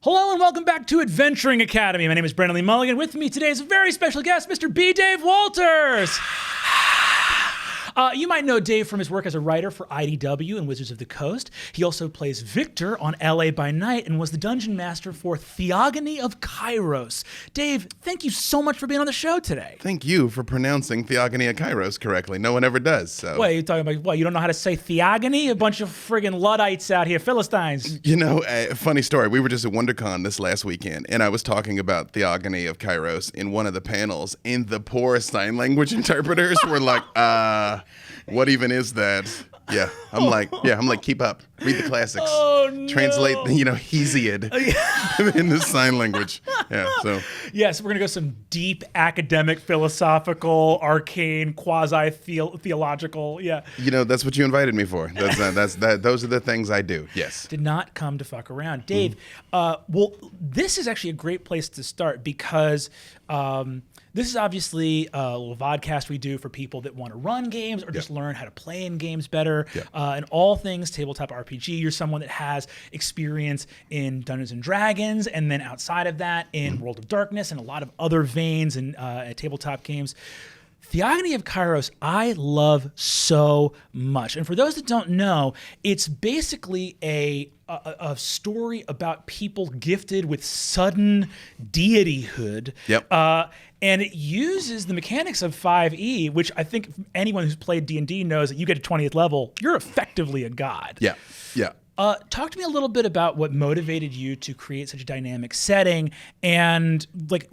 Hello and welcome back to Adventuring Academy. My name is Brennan Lee Mulligan. With me today is a very special guest, Mr. B. Dave Walters. You might know Dave from his work as a writer for IDW and Wizards of the Coast. He also plays Victor on LA by Night and was the dungeon master for Theogony of Kairos. Dave, thank you so much for being on the show today. Thank you for pronouncing Theogony of Kairos correctly. No one ever does. So. What, are you talking about? What, you don't know how to say Theogony? A bunch of friggin' Luddites out here, Philistines. You know, funny story. We were just at WonderCon this last weekend, and I was talking about Theogony of Kairos in one of the panels, and the poor sign language interpreters were like, what even is that? Yeah, I'm like, keep up. Read the classics. Oh, no. Translate, Hesiod in the sign language. Yeah, so. Yes, we're going to go some deep academic, philosophical, arcane, quasi-theological, yeah. You know, that's what you invited me for. Those are the things I do, yes. Did not come to fuck around. Dave, well, this is actually a great place to start because this is obviously a little vodcast we do for people that want to run games or just learn how to play in games better. And all things tabletop RPG. You're someone that has experience in Dungeons and Dragons, and then outside of that in World of Darkness and a lot of other veins and tabletop games. Theogony of Kairos, I love so much. And for those that don't know, it's basically a story about people gifted with sudden deityhood. And it uses the mechanics of 5e, which I think anyone who's played D&D knows that you get to 20th level, you're effectively a god. Talk to me a little bit about what motivated you to create such a dynamic setting and like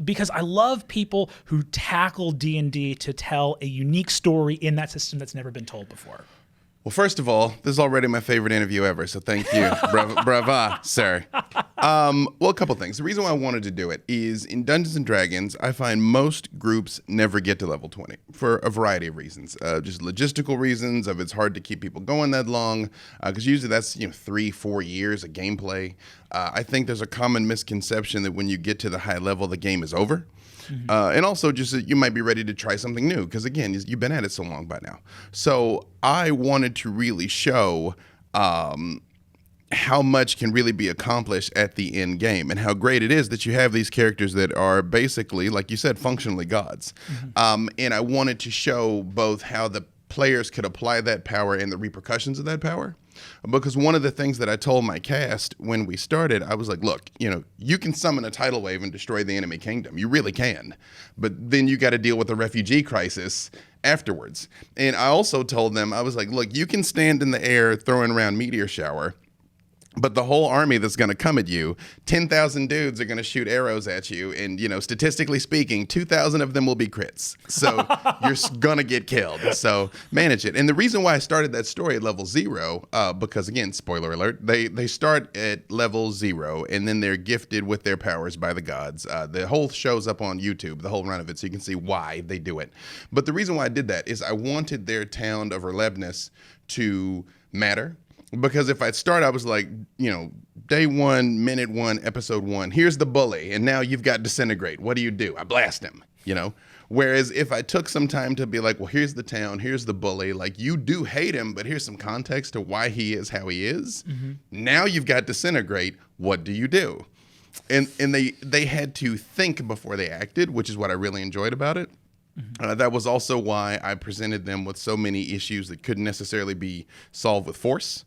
because I love people who tackle D&D to tell a unique story in that system that's never been told before. Well, first of all, this is already my favorite interview ever, so thank you. Brava, sir. Well, a couple things. The reason why I wanted to do it is in Dungeons & Dragons, I find most groups never get to level 20 for a variety of reasons. Just logistical reasons of it's hard to keep people going that long, because usually that's 3-4 years of gameplay. I think there's a common misconception that when you get to the high level, the game is over. And also just that you might be ready to try something new because, again, you've been at it so long by now. So I wanted to really show how much can really be accomplished at the end game and how great it is that you have these characters that are basically, like you said, functionally gods. And I wanted to show both how the players could apply that power and the repercussions of that power. Because one of the things that I told my cast when we started, I was like, look, you can summon a tidal wave and destroy the enemy kingdom. You really can. But then you got to deal with the refugee crisis afterwards. And I also told them, I was like, look, you can stand in the air throwing around meteor shower, but the whole army that's going to come at you, 10,000 dudes are going to shoot arrows at you. And, statistically speaking, 2,000 of them will be crits. So you're going to get killed. So manage it. And the reason why I started that story at level 0, because, again, spoiler alert, they start at level 0 and then they're gifted with their powers by the gods. The whole show's up on YouTube, the whole run of it, so you can see why they do it. But the reason why I did that is I wanted their town of Relebnis to matter. Because if I'd start, I was like, day 1, minute 1, episode 1, here's the bully, and now you've got disintegrate. What do? I blast him, Whereas if I took some time to be like, well, here's the town, here's the bully, like you do hate him, but here's some context to why he is how he is. Now you've got disintegrate. What do you do? And they had to think before they acted, which is what I really enjoyed about it. That was also why I presented them with so many issues that couldn't necessarily be solved with force.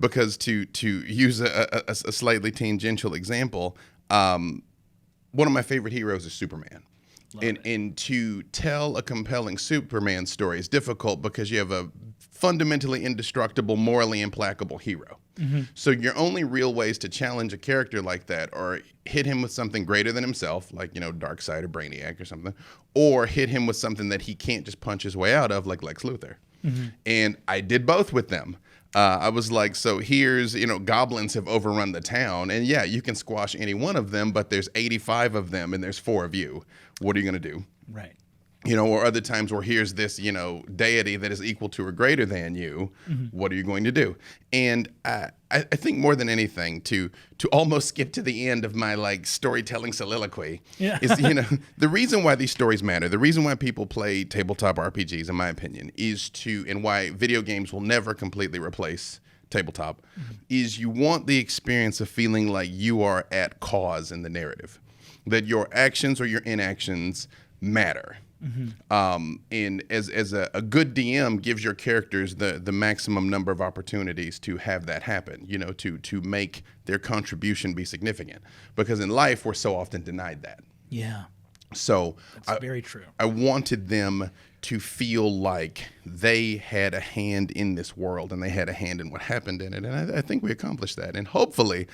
Because to use a slightly tangential example, one of my favorite heroes is Superman. And to tell a compelling Superman story is difficult because you have a fundamentally indestructible, morally implacable hero. So your only real ways to challenge a character like that are hit him with something greater than himself, like, Darkseid or Brainiac or something, or hit him with something that he can't just punch his way out of, like Lex Luthor. And I did both with them. I was like, so here's, goblins have overrun the town. And yeah, you can squash any one of them, but there's 85 of them and there's 4 of you. What are you going to do? Right. Or other times where here's this, deity that is equal to or greater than you. What are you going to do? And I think more than anything, to almost skip to the end of my storytelling soliloquy is, the reason why these stories matter, the reason why people play tabletop RPGs, in my opinion, is and why video games will never completely replace tabletop, is you want the experience of feeling like you are at cause in the narrative, that your actions or your inactions matter. And as a good DM gives your characters the maximum number of opportunities to have that happen, you know, to make their contribution be significant. Because in life, we're so often denied that. Yeah. So That's very true. I wanted them to feel like they had a hand in this world and they had a hand in what happened in it. And I think we accomplished that. And hopefully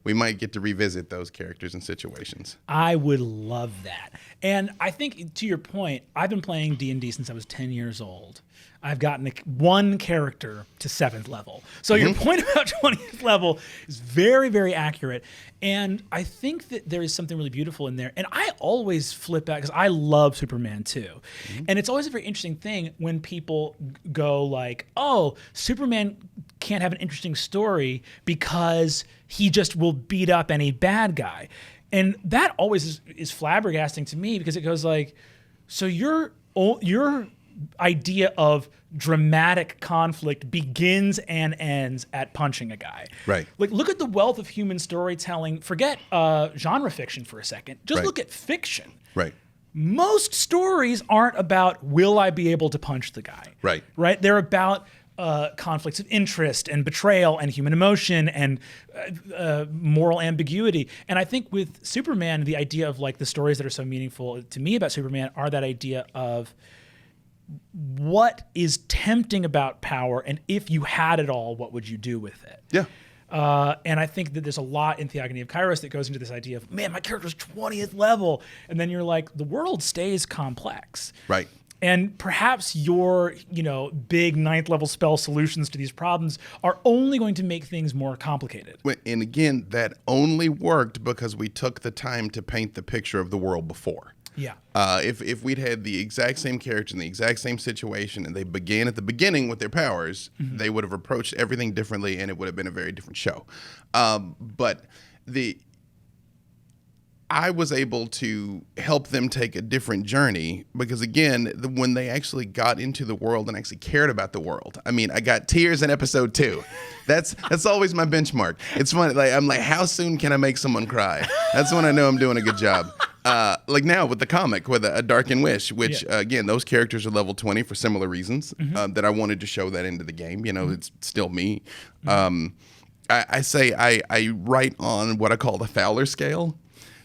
we might get to revisit those characters and situations. I would love that. And I think, to your point, I've been playing D&D since I was 10 years old. I've gotten one character to 7th level. So your point about 20th level is very, very accurate. And I think that there is something really beautiful in there. And I always flip back because I love Superman too. And it's always a very interesting thing when people go like, oh, Superman can't have an interesting story because he just will beat up any bad guy. And that always is flabbergasting to me because it goes like, so your idea of dramatic conflict begins and ends at punching a guy. Right. Like, look at the wealth of human storytelling. Forget genre fiction for a second. Just look at fiction. Right. Most stories aren't about, will I be able to punch the guy? Right. Right? They're about conflicts of interest and betrayal and human emotion and moral ambiguity. And I think with Superman, the idea of like the stories that are so meaningful to me about Superman are that idea of what is tempting about power, and if you had it all, what would you do with it? Yeah. And I think that there's a lot in Theogony of Kairos that goes into this idea of, man, my character's 20th level. And then you're like, the world stays complex. Right. And perhaps your, big 9th level spell solutions to these problems are only going to make things more complicated. And again, that only worked because we took the time to paint the picture of the world before. Yeah. If we'd had the exact same character in the exact same situation and they began at the beginning with their powers, they would have approached everything differently and it would have been a very different show. But I was able to help them take a different journey because, again, when they actually got into the world and actually cared about the world, I mean, I got tears in episode 2. That's always my benchmark. It's funny. Like, I'm like, how soon can I make someone cry? That's when I know I'm doing a good job. Like now with the comic, with A Dark and Wish, which, again, those characters are level 20 for similar reasons that I wanted to show that into the game. It's still me. I say I write on what I call the Fowler scale.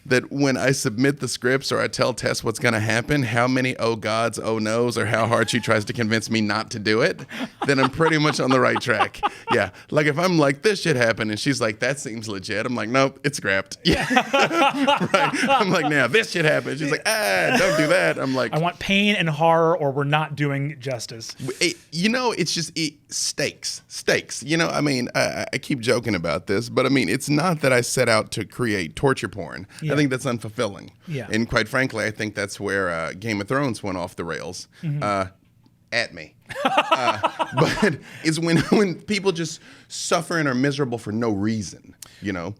That when I submit the scripts or I tell Tess what's going to happen, how many oh gods, oh no's, or how hard she tries to convince me not to do it, then I'm pretty much on the right track. Yeah. Like if I'm like, this should happen, and she's like, that seems legit. I'm like, nope, it's scrapped. Yeah. Right. I'm like, now this should happen. She's like, don't do that. I'm like, I want pain and horror or we're not doing justice. It's just stakes. I mean, I keep joking about this, but I mean, it's not that I set out to create torture porn. Yeah. I think that's unfulfilling. Yeah. And quite frankly, I think that's where Game of Thrones went off the rails. At me. But it's when people just suffer and are miserable for no reason,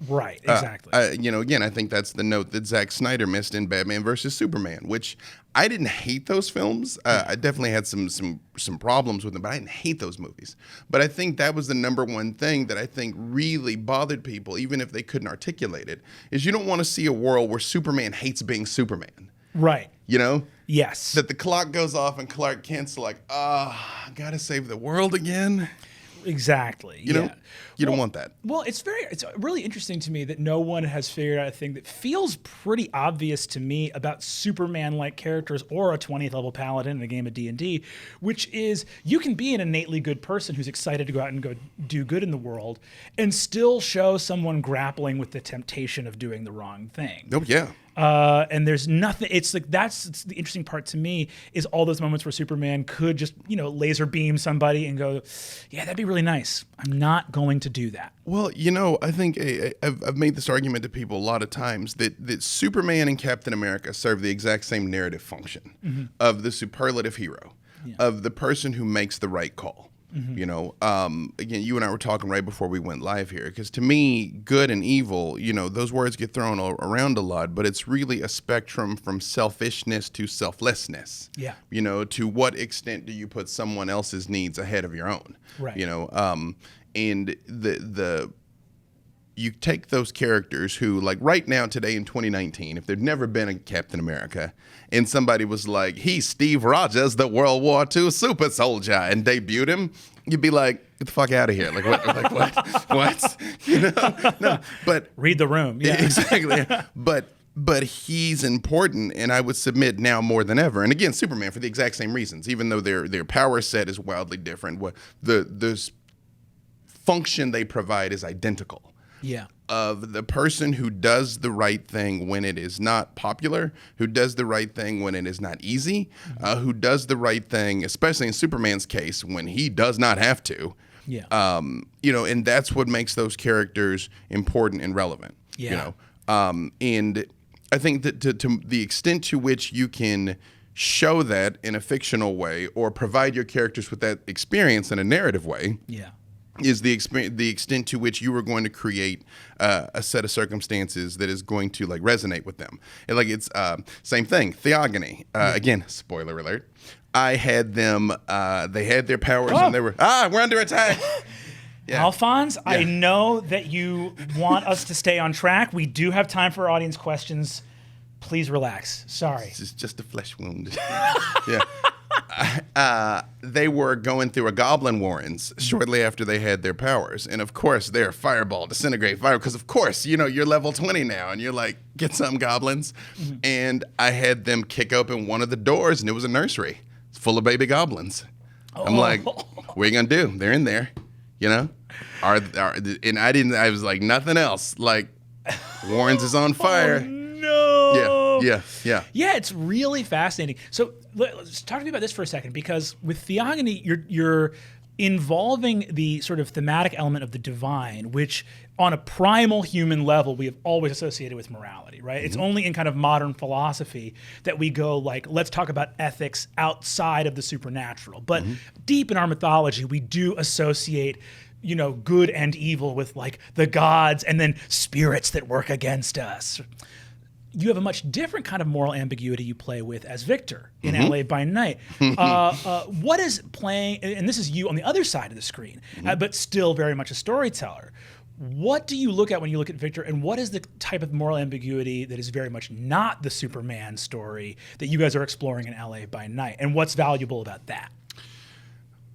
Right, exactly. Again, I think that's the note that Zack Snyder missed in Batman versus Superman, which I didn't hate those films. I definitely had some problems with them, but I didn't hate those movies. But I think that was the number one thing that I think really bothered people, even if they couldn't articulate it, is you don't want to see a world where Superman hates being Superman. Right. Yes. That the clock goes off and Clark Kent's like, I gotta save the world again. Exactly. You don't want that. Well, it's really interesting to me that no one has figured out a thing that feels pretty obvious to me about Superman-like characters or a 20th level paladin in a game of D&D, which is you can be an innately good person who's excited to go out and go do good in the world and still show someone grappling with the temptation of doing the wrong thing. Oh, yeah. And there's nothing. It's like it's the interesting part to me is all those moments where Superman could just laser beam somebody and go, yeah, that'd be really nice. I'm not going to do that. Well, I think I've made this argument to people a lot of times that Superman and Captain America serve the exact same narrative function of the superlative hero, of the person who makes the right call. You know, again, you and I were talking right before we went live here, because to me, good and evil, you know, those words get thrown around a lot, but it's really a spectrum from selfishness to selflessness. Yeah. You know, to what extent do you put someone else's needs ahead of your own? Right. You know, and you take those characters who, like right now, today in 2019, if there'd never been a Captain America and somebody was like, he's Steve Rogers, the World War II super soldier, and debuted him, you'd be like, get the fuck out of here. Like, what? Like, what? You know? No, but read the room. Yeah. Exactly. But he's important, and I would submit now more than ever. And again, Superman for the exact same reasons, even though their power set is wildly different. What the function they provide is identical. Yeah. Of the person who does the right thing when it is not popular, who does the right thing when it is not easy, who does the right thing, especially in Superman's case, when he does not have to. Yeah. You know, and that's what makes those characters important and relevant. Yeah. You know, and I think that to the extent to which you can show that in a fictional way or provide your characters with that experience in a narrative way. Yeah. Is the extent to which you are going to create a set of circumstances that is going to like resonate with them. And like it's same thing, Theogony. Again, spoiler alert. I had them. They had their powers and they were we're under attack. Yeah. Alphonse, yeah. I know that you want us to stay on track. We do have time for audience questions. Please relax. Sorry. This is just a flesh wound. Yeah. They were going through a goblin warrens shortly after they had their powers. And of course, they're fireball, disintegrate, fire. Because of course, you know, you're level 20 now and you're like, get some goblins. Mm-hmm. And I had them kick open one of the doors and it was a nursery. It's full of baby goblins. I'm like, what are you going to do? They're in there, you know? And I was like, nothing else. Like, Warrens is on fire. No. Yeah. Yeah, it's really fascinating. So let's talk to me about this for a second, because with Theogony, you're involving the sort of thematic element of the divine, which on a primal human level, we have always associated with morality, right? Mm-hmm. It's only in kind of modern philosophy that we go like, let's talk about ethics outside of the supernatural. But deep in our mythology, we do associate, you know, good and evil with like the gods and then spirits that work against us. You have a much different kind of moral ambiguity you play with as Victor in LA by Night. What is playing, and this is you on the other side of the screen, but still very much a storyteller. What do you look at when you look at Victor, and what is the type of moral ambiguity that is very much not the Superman story that you guys are exploring in LA by Night, and what's valuable about that?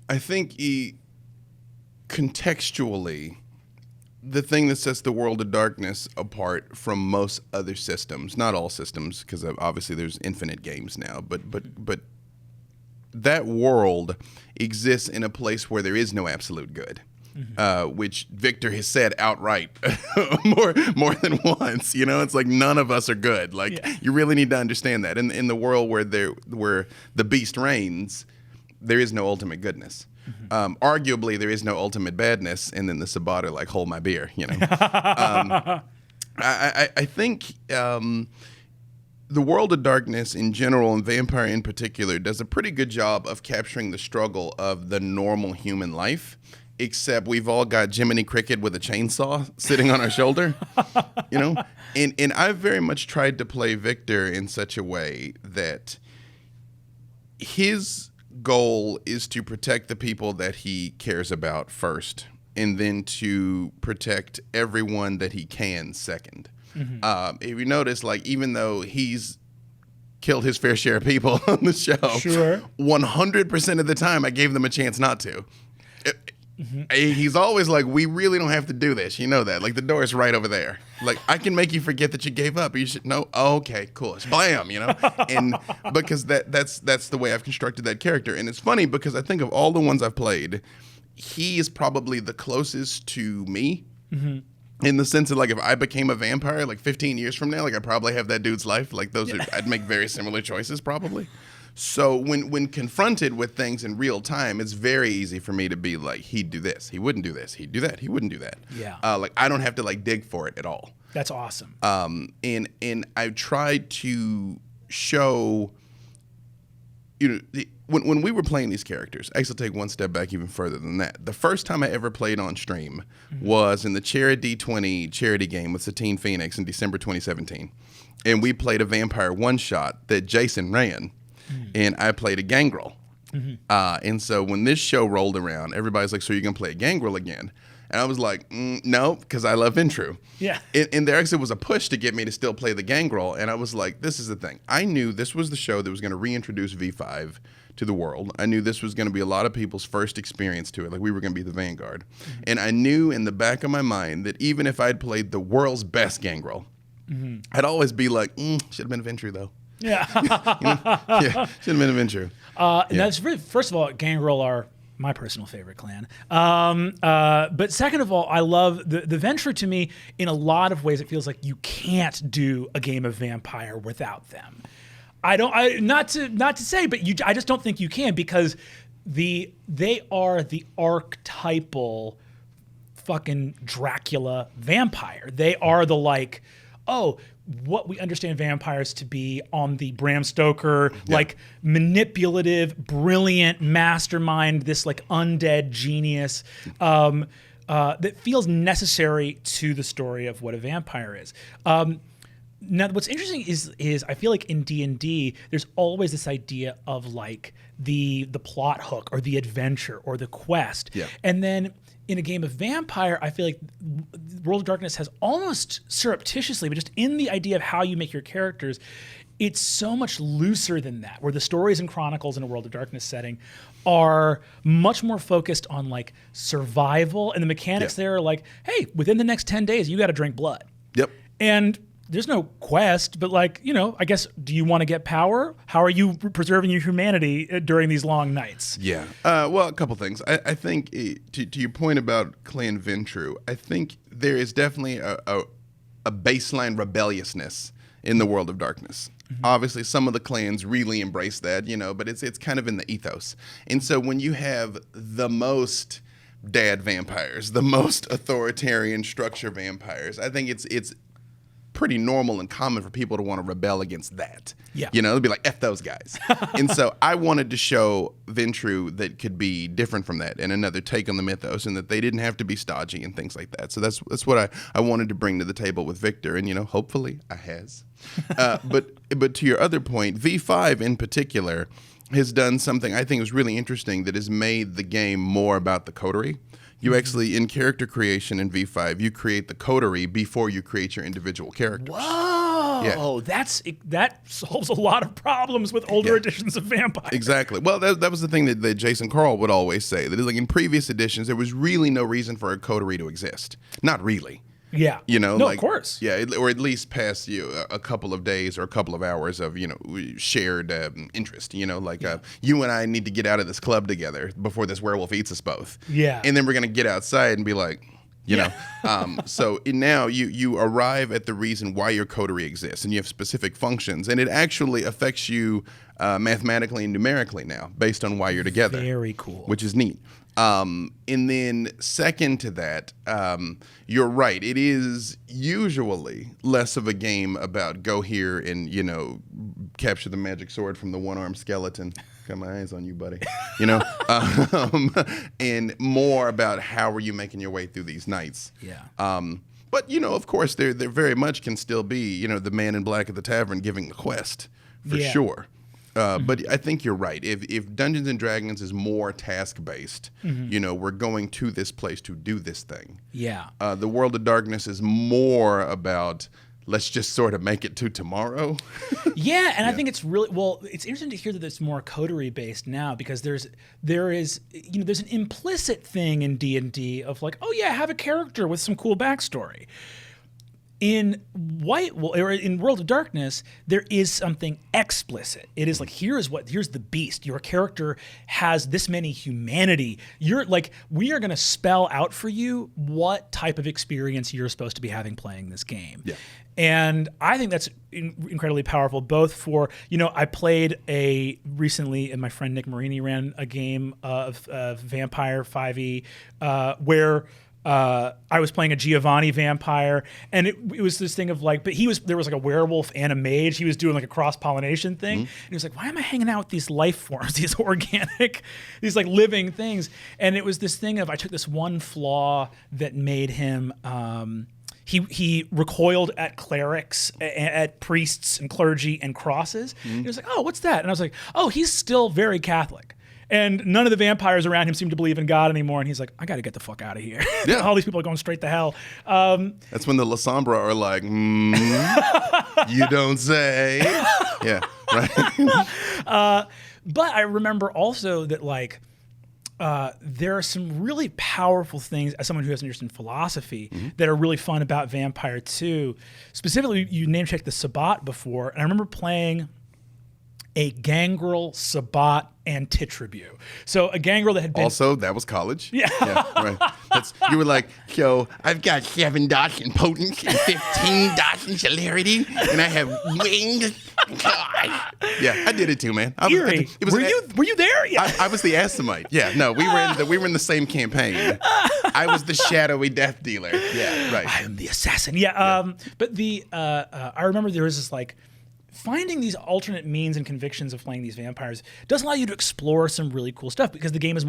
I think contextually, the thing that sets the World of Darkness apart from most other systems, not all systems, because obviously there's infinite games now, but that world exists in a place where there is no absolute good, which Victor has said outright more than once. You know, it's like none of us are good. Like you really need to understand that. In the world where the beast reigns, there is no ultimate goodness. Arguably, there is no ultimate badness, and then the Sabbat are like, hold my beer, you know. I think the World of Darkness in general, and Vampire in particular, does a pretty good job of capturing the struggle of the normal human life, except we've all got Jiminy Cricket with a chainsaw sitting on our shoulder, you know. And I've very much tried to play Victor in such a way that his goal is to protect the people that he cares about first, and then to protect everyone that he can second. If you notice, like, even though he's killed his fair share of people on the show, 100% of the time I gave them a chance not to. He's always like, we really don't have to do this. You know that. Like, the door is right over there. Like, I can make you forget that you gave up. You should know. Oh, okay, cool. Blam, you know? And because that's the way I've constructed that character. And it's funny because I think of all the ones I've played, he is probably the closest to me. In the sense of, like, if I became a vampire, like, 15 years from now, like, I probably have that dude's life. Like, I'd make very similar choices, probably. So when confronted with things in real time, it's very easy for me to be like, he'd do this, he wouldn't do this, he'd do that, he wouldn't do that. Yeah. Like, I don't have to, like, dig for it at all. That's awesome. And I tried to show when we were playing these characters, I used to take one step back even further than that. The first time I ever played on stream was in the Charity D20 charity game with Satine Phoenix in December 2017. And we played a vampire one-shot that Jason ran, and I played a gangrel. And so when this show rolled around, everybody's like, so you're going to play a gangrel again? And I was like, no, because I love Vintrue. Yeah. And there actually was a push to get me to still play the gangrel. And I was like, this is the thing. I knew this was the show that was going to reintroduce V5 to the world. I knew this was going to be a lot of people's first experience to it. Like, we were going to be the vanguard. And I knew in the back of my mind that even if I'd played the world's best gangrel, I'd always be like, should have been a Vintrue, though. Yeah. Yeah, should have been a Vintrue. And that's really, first of all, gangrel are my personal favorite clan. But second of all, I love the Vintrue. To me, in a lot of ways, it feels like you can't do a game of vampire without them. Not to say, but I just don't think you can, because they are the archetypal fucking Dracula vampire. They are the like, what we understand vampires to be on the Bram Stoker, like manipulative, brilliant mastermind, this like undead genius that feels necessary to the story of what a vampire is. Now, what's interesting is I feel like in D&D, there's always this idea of like the plot hook or the adventure or the quest. Yeah. And then in a game of vampire, I feel like World of Darkness has almost surreptitiously, but just in the idea of how you make your characters, it's so much looser than that, where the stories and chronicles in a World of Darkness setting are much more focused on like survival, and the mechanics there are like, hey, within the next 10 days, you got to drink blood. Yep. And there's no quest, but like, I guess, do you want to get power? How are you preserving your humanity during these long nights? Yeah. Well, a couple things. I think to your point about Clan Vintrue, I think there is definitely a baseline rebelliousness in the World of Darkness. Obviously, some of the clans really embrace that, but it's kind of in the ethos. And so when you have the most dad vampires, the most authoritarian structure vampires, I think it's pretty normal and common for people to want to rebel against that. Yeah. They'll be like, F those guys. And so I wanted to show Vintrue that could be different from that and another take on the mythos, and that they didn't have to be stodgy and things like that. So that's what I wanted to bring to the table with Victor, and hopefully I has. But to your other point, V5 in particular has done something I think is really interesting that has made the game more about the coterie. You actually, in character creation in V5, you create the coterie before you create your individual characters. Whoa! Yeah. That solves a lot of problems with older editions of Vampire. Exactly. Well, that was the thing that Jason Carl would always say. That is, like, in previous editions, there was really no reason for a coterie to exist. Not really. Yeah. Of course. Yeah, or at least past a couple of days or a couple of hours of shared interest. You and I need to get out of this club together before this werewolf eats us both. Yeah. And then we're gonna get outside and be like, so now you arrive at the reason why your coterie exists, and you have specific functions, and it actually affects you mathematically and numerically now based on why you're together. Very cool. Which is neat. And then second to that, you're right. It is usually less of a game about go here and, capture the magic sword from the one-armed skeleton. Got my eyes on you, buddy. And more about how are you making your way through these nights. Yeah. But, of course, there very much can still be, the man in black at the tavern giving the quest, for sure. But I think you're right. If Dungeons and Dragons is more task-based, we're going to this place to do this thing. Yeah. The World of Darkness is more about, let's just sort of make it to tomorrow. Yeah, and I think it's really, it's interesting to hear that it's more coterie-based now, because there's an implicit thing in D&D of like, have a character with some cool backstory. In in World of Darkness, there is something explicit. It is like, here's the beast. Your character has this many humanity. We are going to spell out for you what type of experience you're supposed to be having playing this game. Yeah. And I think that's incredibly powerful, both for, I played recently, and my friend Nick Marini ran a game of Vampire 5e where I was playing a Giovanni vampire, and it was this thing of like, but there was like a werewolf and a mage. He was doing like a cross-pollination thing. And he was like, why am I hanging out with these life forms, these organic, these like living things? And it was this thing of, I took this one flaw that made him, he recoiled at clerics, at priests and clergy and crosses. He was like, oh, what's that? And I was like, oh, he's still very Catholic. And none of the vampires around him seem to believe in God anymore. And he's like, I got to get the fuck out of here. Yeah. All these people are going straight to hell. That's when the La Sombra are like, you don't say. Yeah, right. But I remember also that like, there are some really powerful things as someone who has an interest in philosophy that are really fun about Vampire 2. Specifically, you name-checked the Sabbat before. And I remember playing a Gangrel, Sabbat, and Titribu. So a Gangrel that had been... Also, that was college. Yeah. Right. You were like, yo, I've got 7 dots in potence and 15 dots in celerity, and I have wings. God. Yeah, I did it too, man. Eerie. Were you there? Yeah. I was the Assamite. Yeah, no, we were in the same campaign. I was the shadowy death dealer. Yeah, right. I am the assassin. Yeah. But I remember there was this like, finding these alternate means and convictions of playing these vampires does allow you to explore some really cool stuff because the game is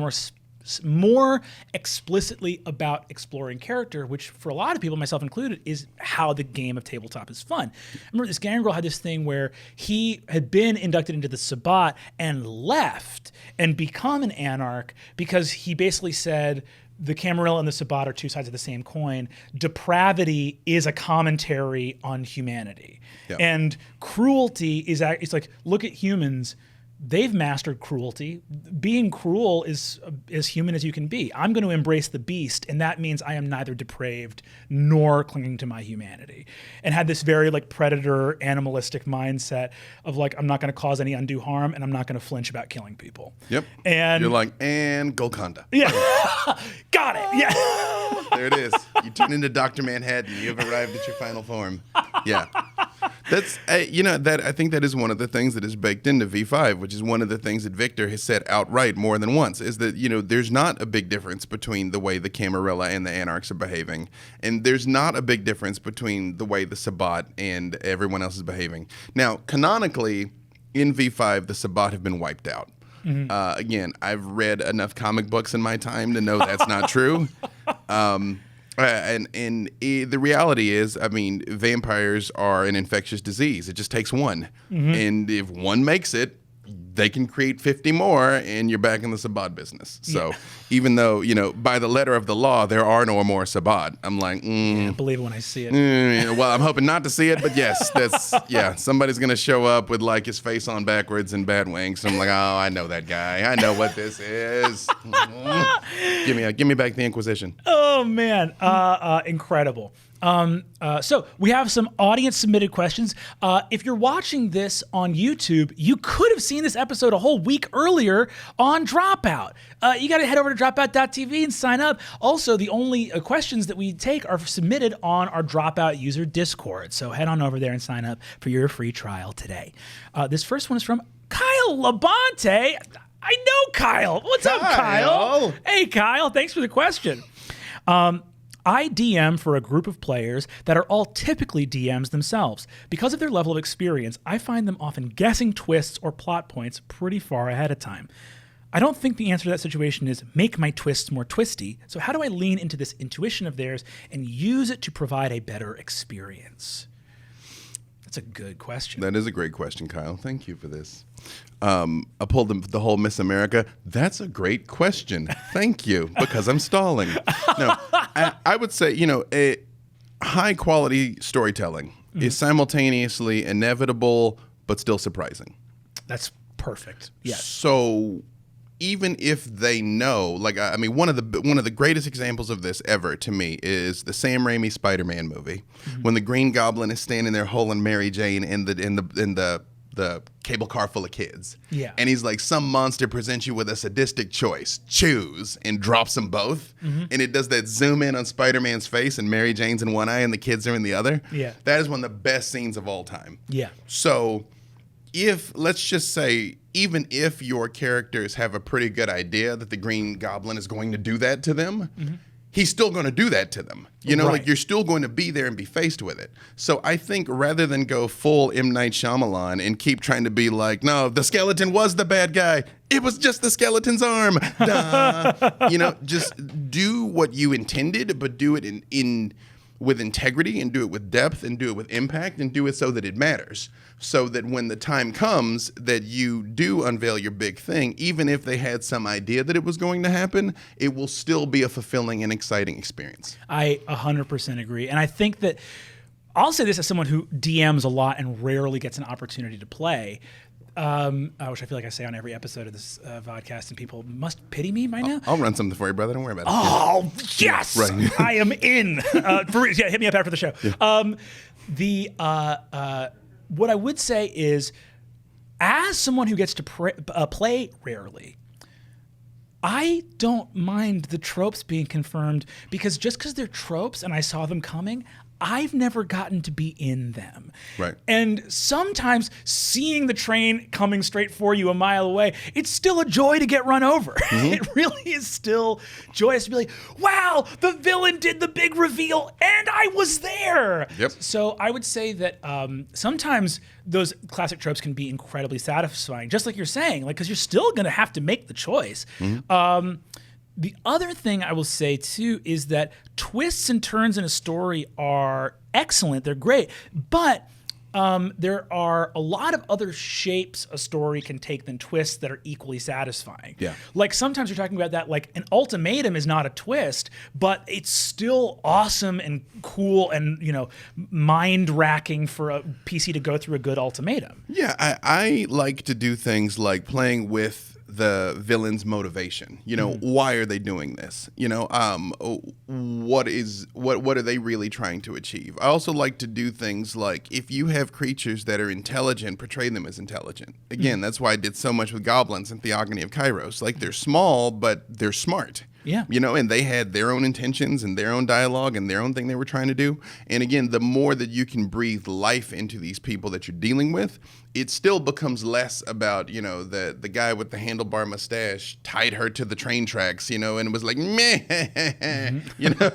more explicitly about exploring character, which for a lot of people, myself included, is how the game of tabletop is fun. I remember this Gangrel had this thing where he had been inducted into the Sabbat and left and become an anarch because he basically said, the Camarilla and the Sabbat are two sides of the same coin. Depravity is a commentary on humanity. Yeah. And cruelty is, it's like, look at humans. They've mastered cruelty. Being cruel is as human as you can be. I'm going to embrace the beast, and that means I am neither depraved nor clinging to my humanity. And had this very like predator, animalistic mindset of like, I'm not going to cause any undue harm, and I'm not going to flinch about killing people. Yep. And you're like, and Golconda. Yeah. Got it. Yeah. There it is. You turn into Dr. Manhattan. You've arrived at your final form. Yeah. That's, I think that is one of the things that is baked into V5, which is one of the things that Victor has said outright more than once, is that, there's not a big difference between the way the Camarilla and the Anarchs are behaving. And there's not a big difference between the way the Sabbat and everyone else is behaving. Now, canonically, in V5, the Sabbat have been wiped out. Mm-hmm. Again, I've read enough comic books in my time to know that's not true. And the reality is, I mean, vampires are an infectious disease. It just takes one. Mm-hmm. And if one makes it, they can create 50 more, and you're back in the Sabbat business. So even though, by the letter of the law, there are no more Sabbat, I'm like, I believe it when I see it. Well, I'm hoping not to see it, but yes, somebody's going to show up with like his face on backwards and bat wings. So I'm like, oh, I know that guy. I know what this is. Give me back the Inquisition. Oh, man. Incredible. So we have some audience submitted questions. If you're watching this on YouTube, you could have seen this episode a whole week earlier on Dropout. You got to head over to dropout.tv and sign up. Also, the only questions that we take are submitted on our Dropout user Discord. So head on over there and sign up for your free trial today. This first one is from Kyle Labonte. I know Kyle. What's up, Kyle? Hey, Kyle. Thanks for the question. I DM for a group of players that are all typically DMs themselves. Because of their level of experience, I find them often guessing twists or plot points pretty far ahead of time. I don't think the answer to that situation is make my twists more twisty, so how do I lean into this intuition of theirs and use it to provide a better experience? That's a good question. That is a great question, Kyle. Thank you for this. I pulled the whole Miss America. That's a great question. Thank you, because I'm stalling. No, I would say, a high quality storytelling is simultaneously inevitable, but still surprising. That's perfect. Yes. So even if they know, like, I mean, one of the greatest examples of this ever to me is the Sam Raimi Spider-Man movie, when the Green Goblin is standing there holding Mary Jane in the cable car full of kids. Yeah. And he's like, some monster presents you with a sadistic choice. Choose, and drops them both. Mm-hmm. And it does that zoom in on Spider-Man's face, and Mary Jane's in one eye and the kids are in the other. Yeah. That is one of the best scenes of all time. Yeah. So let's just say, even if your characters have a pretty good idea that the Green Goblin is going to do that to them, he's still going to do that to them. You know, like you're still going to be there and be faced with it. So I think rather than go full M. Night Shyamalan and keep trying to be like, no, the skeleton was the bad guy. It was just the skeleton's arm. Duh. You know, just do what you intended, but do it in with integrity, and do it with depth, and do it with impact, and do it so that it matters. So that when the time comes that you do unveil your big thing, even if they had some idea that it was going to happen, it will still be a fulfilling and exciting experience. I 100% agree. And I think that, I'll say this as someone who DMs a lot and rarely gets an opportunity to play, which I feel like I say on every episode of this podcast, and people must pity me by now. I'll run something for you, brother. Don't worry about it. Oh, yes! Right. I am in. Hit me up after the show. Yeah. What I would say is, as someone who gets to play rarely, I don't mind the tropes being confirmed, because just because they're tropes and I saw them coming, I've never gotten to be in them. Right. And sometimes seeing the train coming straight for you a mile away, it's still a joy to get run over. Mm-hmm. It really is still joyous to be like, wow, the villain did the big reveal and I was there. Yep. So I would say that sometimes those classic tropes can be incredibly satisfying, just like you're saying, like, because you're still going to have to make the choice. Mm-hmm. The other thing I will say, too, is that twists and turns in a story are excellent. They're great. But there are a lot of other shapes a story can take than twists that are equally satisfying. Yeah. Like, sometimes you're talking about that, like, an ultimatum is not a twist, but it's still awesome and cool and, you know, mind-racking for a PC to go through a good ultimatum. Yeah, I like to do things like playing with the villain's motivation. You know, why are they doing this? You know, what are they really trying to achieve? I also like to do things like, if you have creatures that are intelligent, portray them as intelligent. Again, that's why I did so much with goblins and Theogony of Kairos. Like, they're small, but they're smart. Yeah. You know, and they had their own intentions and their own dialogue and their own thing they were trying to do. And again, the more that you can breathe life into these people that you're dealing with, it still becomes less about, you know, the guy with the handlebar mustache tied her to the train tracks, you know, and was like, meh, you know.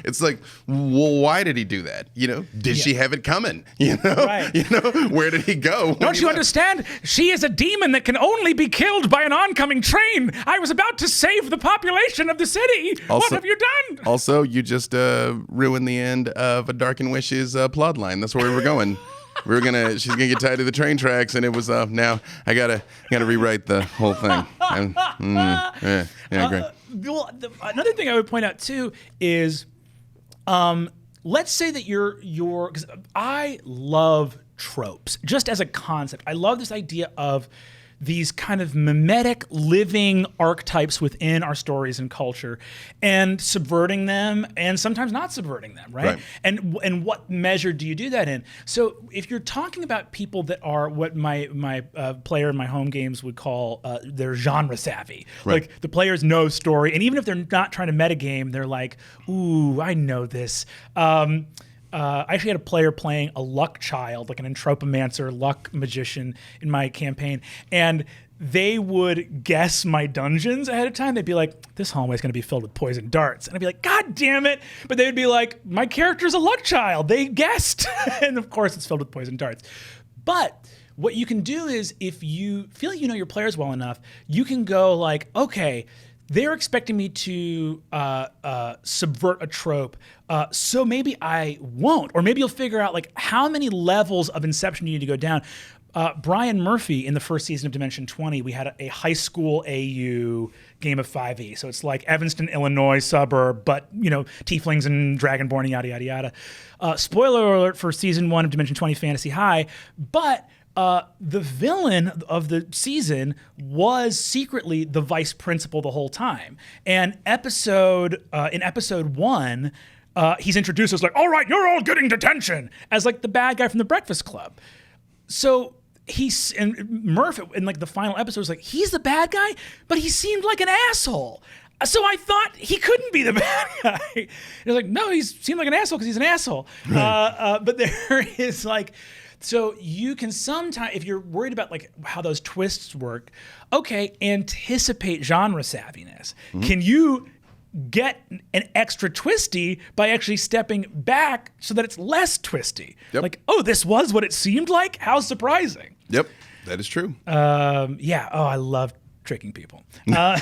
It's like, well, why did he do that? You know, did she have it coming? You know, right. You know, where did he go? Don't you understand? She is a demon that can only be killed by an oncoming train. I was about to save the population of the city. What have you done? Also, you just ruined the end of A Dark and Wishes plot line. That's where we were going. She's gonna get tied to the train tracks, and it was now I gotta rewrite the whole thing. Great. Well, another thing I would point out too is, let's say that because I love tropes just as a concept. I love this idea of these kind of mimetic living archetypes within our stories and culture, and subverting them, and sometimes not subverting them, right? And what measure do you do that in? So if you're talking about people that are what my player in my home games would call they're genre savvy, like the players know story, and even if they're not trying to metagame, they're like, ooh, I know this. I actually had a player playing a luck child, like an entropomancer, luck magician in my campaign, and they would guess my dungeons ahead of time. They'd be like, this hallway is going to be filled with poison darts. And I'd be like, God damn it. But they'd be like, my character's a luck child. They guessed. And of course, it's filled with poison darts. But what you can do is, if you feel like you know your players well enough, you can go like, okay, they're expecting me to subvert a trope, so maybe I won't. Or maybe you'll figure out like how many levels of Inception you need to go down. Brian Murphy, in the first season of Dimension 20, we had a high school AU game of 5e. So it's like Evanston, Illinois suburb, but, you know, tieflings and dragonborn, yada, yada, yada. Spoiler alert for season 1 of Dimension 20 Fantasy High, but the villain of the season was secretly the vice principal the whole time. And in episode 1, he's introduced as like, all right, you're all getting detention, as like the bad guy from the Breakfast Club. So Murph in like the final episode was like, he's the bad guy, but he seemed like an asshole. So I thought he couldn't be the bad guy. And I was like, no, he seemed like an asshole because he's an asshole. Right. But there is like, so you can sometimes, if you're worried about like how those twists work, okay, anticipate genre savviness. Mm-hmm. Can you get an extra twisty by actually stepping back so that it's less twisty. Yep. Like, oh, this was what it seemed like? How surprising. Yep, that is true. Yeah. Oh, I love tricking people. That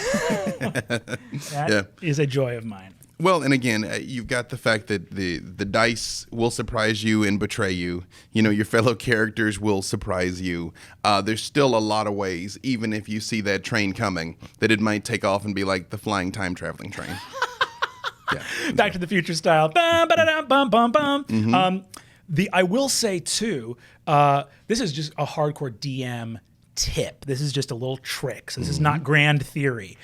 is a joy of mine. Well, and again, you've got the fact that the dice will surprise you and betray you. You know, your fellow characters will surprise you. There's still a lot of ways, even if you see that train coming, that it might take off and be like the flying time traveling train. Yeah. Back to the Future style. Bum, ba-da-dum, bum, bum, bum. I will say, too, this is just a hardcore DM tip. This is just a little trick. So this is not grand theory.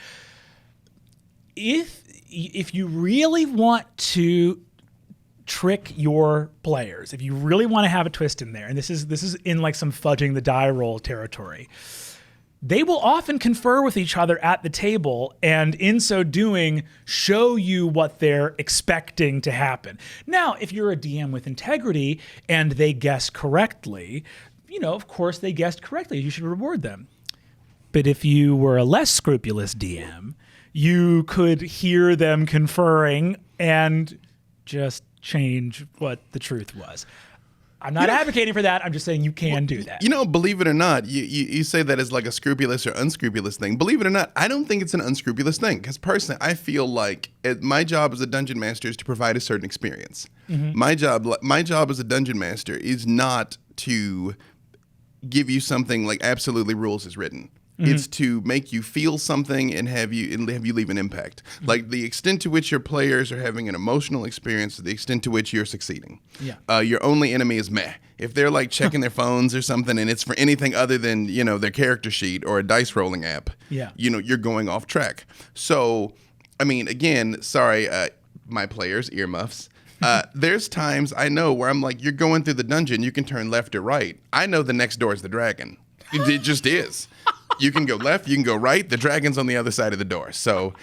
If you really want to trick your players, if you really want to have a twist in there, and this is in like some fudging the die roll territory, they will often confer with each other at the table, and in so doing, show you what they're expecting to happen. Now, if you're a DM with integrity and they guess correctly, you know, of course they guessed correctly. You should reward them. But if you were a less scrupulous DM, you could hear them conferring and just change what the truth was. I'm not advocating for that. I'm just saying you can do that. You know, believe it or not, you say that as like a scrupulous or unscrupulous thing. Believe it or not, I don't think it's an unscrupulous thing, because personally, I feel like my job as a dungeon master is to provide a certain experience. My job as a dungeon master is not to give you something like absolutely rules as written. It's to make you feel something and have you leave an impact. Like the extent to which your players are having an emotional experience, the extent to which you're succeeding. Yeah. Your only enemy is meh. If they're like checking their phones or something and it's for anything other than, you know, their character sheet or a dice rolling app, you know, you're going off track. So, I mean, again, sorry, my players, earmuffs. There's times I know where I'm like, you're going through the dungeon, you can turn left or right. I know the next door is the dragon. It just is. You can go left, you can go right. The dragon's on the other side of the door. So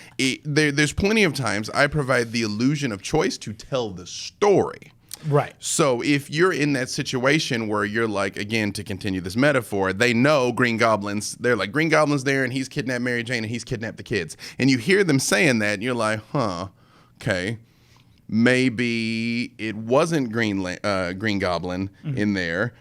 there's plenty of times I provide the illusion of choice to tell the story. Right. So if you're in that situation where you're like, again, to continue this metaphor, they know Green Goblin's, they're like, Green Goblin's there and he's kidnapped Mary Jane and he's kidnapped the kids. And you hear them saying that and you're like, huh, okay. Maybe it wasn't Green Goblin in there.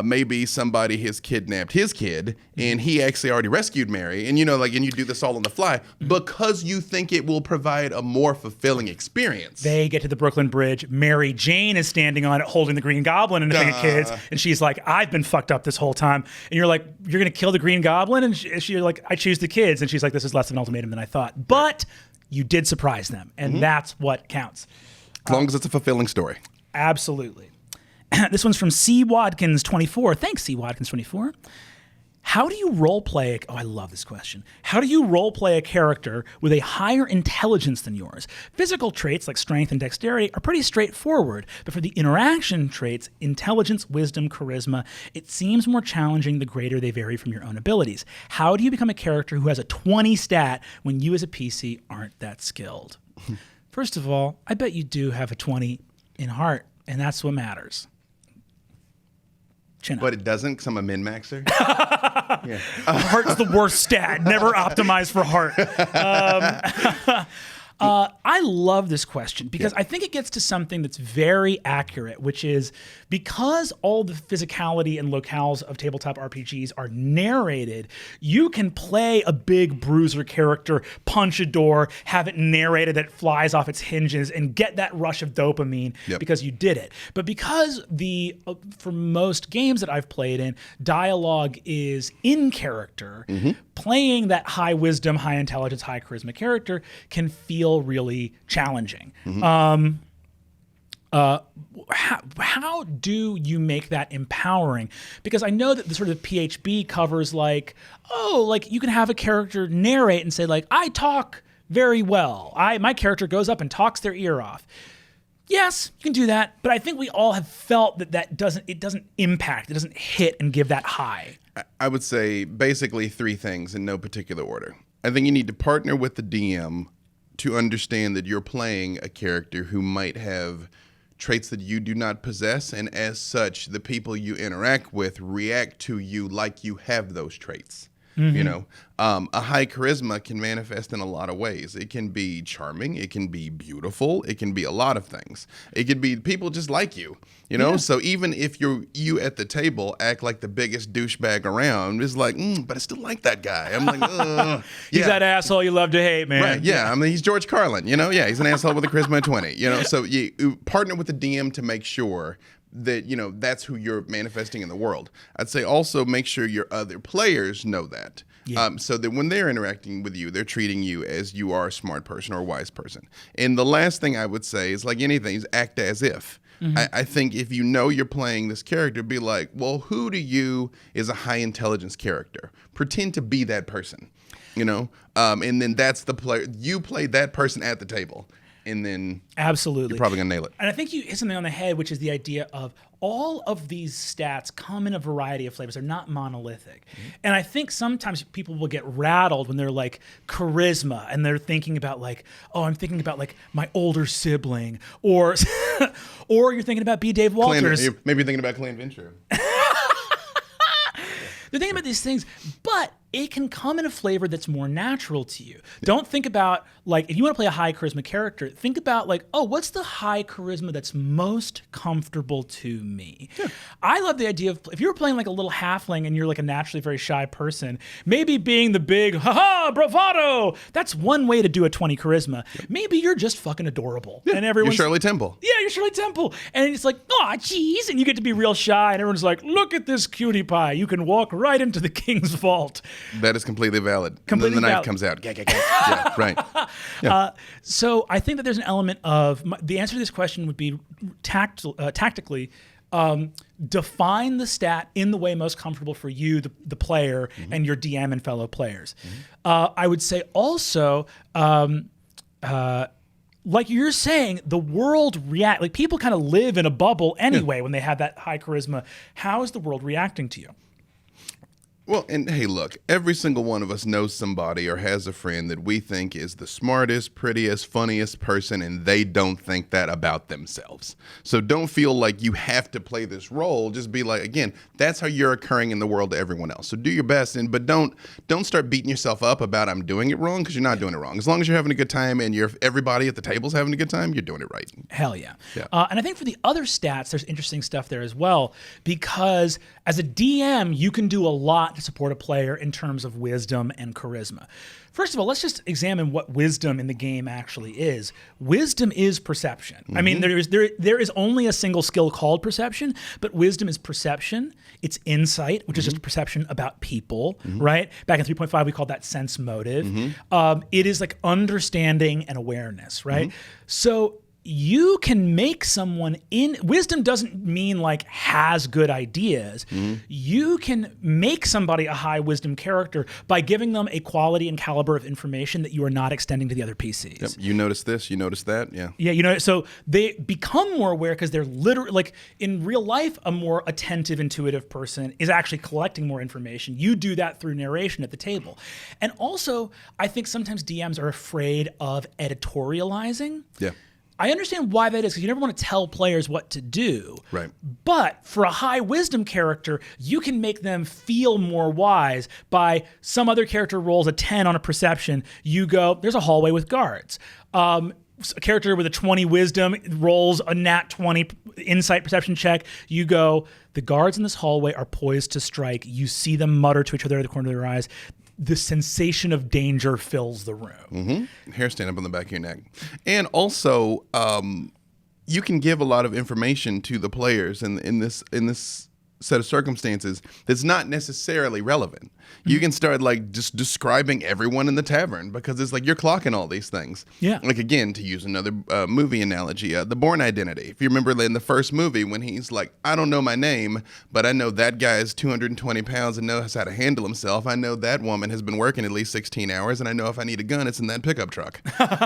Maybe somebody has kidnapped his kid and he actually already rescued Mary. And, you know, like, and you do this all on the fly because you think it will provide a more fulfilling experience. They get to the Brooklyn Bridge. Mary Jane is standing on it holding the Green Goblin and a thing of kids. And she's like, I've been fucked up this whole time. And you're like, you're going to kill the Green Goblin? And she's like, I choose the kids. And she's like, this is less of an ultimatum than I thought. But you did surprise them. And that's what counts. As long as it's a fulfilling story. Absolutely. This one's from C. Watkins 24. Thanks, C. Watkins 24. How do you role play? Oh, I love this question. How do you role play a character with a higher intelligence than yours? Physical traits like strength and dexterity are pretty straightforward, but for the interaction traits, intelligence, wisdom, charisma, it seems more challenging the greater they vary from your own abilities. How do you become a character who has a 20 stat when you as a PC aren't that skilled? First of all, I bet you do have a 20 in heart, and that's what matters. Chin up. But it doesn't because I'm a min-maxer? Yeah. Heart's the worst stat. Never optimize for heart. I love this question because I think it gets to something that's very accurate, which is because all the physicality and locales of tabletop RPGs are narrated, you can play a big bruiser character, punch a door, have it narrated that flies off its hinges, and get that rush of dopamine because you did it. But because for most games that I've played in, dialogue is in character, playing that high wisdom, high intelligence, high charisma character can feel really challenging. How do you make that empowering? Because I know that the sort of PHB covers like you can have a character narrate and say like, I talk very well. My character goes up and talks their ear off. Yes, you can do that, but I think we all have felt that doesn't impact, it doesn't hit and give that high. I would say basically three things in no particular order. I think you need to partner with the DM to understand that you're playing a character who might have traits that you do not possess, and as such, the people you interact with react to you like you have those traits. You know, a high charisma can manifest in a lot of ways. It can be charming. It can be beautiful. It can be a lot of things. It could be people just like you, you know? So even if you at the table act like the biggest douchebag around, it's like, but I still like that guy. I'm like, he's that asshole you love to hate, man. Right, yeah. I mean, he's George Carlin, you know? Yeah, he's an asshole with a charisma of 20, you know? So you partner with the DM to make sure that, you know, that's who you're manifesting in the world. I'd say also make sure your other players know that. So that when they're interacting with you, they're treating you as you are a smart person or a wise person. And the last thing I would say is, like anything, is act as if. I think if you know you're playing this character, be like, well, who to you is a high intelligence character? Pretend to be that person, you know? And then that's the player. You play that person at the table. And then absolutely, you're probably gonna nail it. And I think you hit something on the head, which is the idea of all of these stats come in a variety of flavors. They're not monolithic. And I think sometimes people will get rattled when they're like charisma and they're thinking about like, oh, I'm thinking about like my older sibling, or or you're thinking about B. Dave Walters. Maybe you're thinking about Clan Vintrue. They're thinking about these things, but it can come in a flavor that's more natural to you. Don't think about, like, if you want to play a high charisma character, think about, like, oh, what's the high charisma that's most comfortable to me? I love the idea of, if you're playing like a little halfling and you're like a naturally very shy person, maybe being the big, haha, bravado, that's one way to do a 20 charisma. Maybe you're just fucking adorable. And everyone's, you're Shirley Temple. Yeah, you're Shirley Temple. And it's like, oh, geez. And you get to be real shy. And everyone's like, look at this cutie pie. You can walk right into the king's vault. That is completely valid. Completely and then the valid. knife comes out. Yeah, right. Yeah. So I think that there's an element of, the answer to this question would be tactically, define the stat in the way most comfortable for you, the player, and your DM and fellow players. I would say also, like you're saying, the world react, like people kind of live in a bubble anyway when they have that high charisma. How is the world reacting to you? Well, and hey, look, every single one of us knows somebody or has a friend that we think is the smartest, prettiest, funniest person, and they don't think that about themselves. So don't feel like you have to play this role. Just be like, again, that's how you're occurring in the world to everyone else. So do your best, but don't start beating yourself up about I'm doing it wrong, because you're not doing it wrong. As long as you're having a good time and everybody at the table's having a good time, you're doing it right. Hell yeah. And I think for the other stats, there's interesting stuff there as well, because as a DM, you can do a lot to support a player in terms of wisdom and charisma. First of all, let's just examine what wisdom in the game actually is. Wisdom is perception. I mean, there is only a single skill called perception, but wisdom is perception. It's insight, which is just perception about people, right? Back in 3.5, we called that sense motive. It is like understanding and awareness, right? So you can make someone wisdom doesn't mean like has good ideas. You can make somebody a high wisdom character by giving them a quality and caliber of information that you are not extending to the other PCs. Yep. You notice this, you notice that, yeah. Yeah, you know, so they become more aware because they're literally, like in real life, a more attentive, intuitive person is actually collecting more information. You do that through narration at the table. And also, I think sometimes DMs are afraid of editorializing. Yeah. I understand why that is, because you never want to tell players what to do. Right. But for a high wisdom character, you can make them feel more wise by some other character rolls a 10 on a perception. You go, there's a hallway with guards. A character with a 20 wisdom rolls a nat 20 insight perception check. You go, the guards in this hallway are poised to strike. You see them mutter to each other at the corner of their eyes. The sensation of danger fills the room. Hair stand up on the back of your neck. And also, you can give a lot of information to the players in this set of circumstances that's not necessarily relevant. You can start like just describing everyone in the tavern, because it's like you're clocking all these things. Yeah. Like, again, to use another movie analogy, The Bourne Identity. If you remember in the first movie when he's like, I don't know my name, but I know that guy is 220 pounds and knows how to handle himself. I know that woman has been working at least 16 hours, and I know if I need a gun, it's in that pickup truck.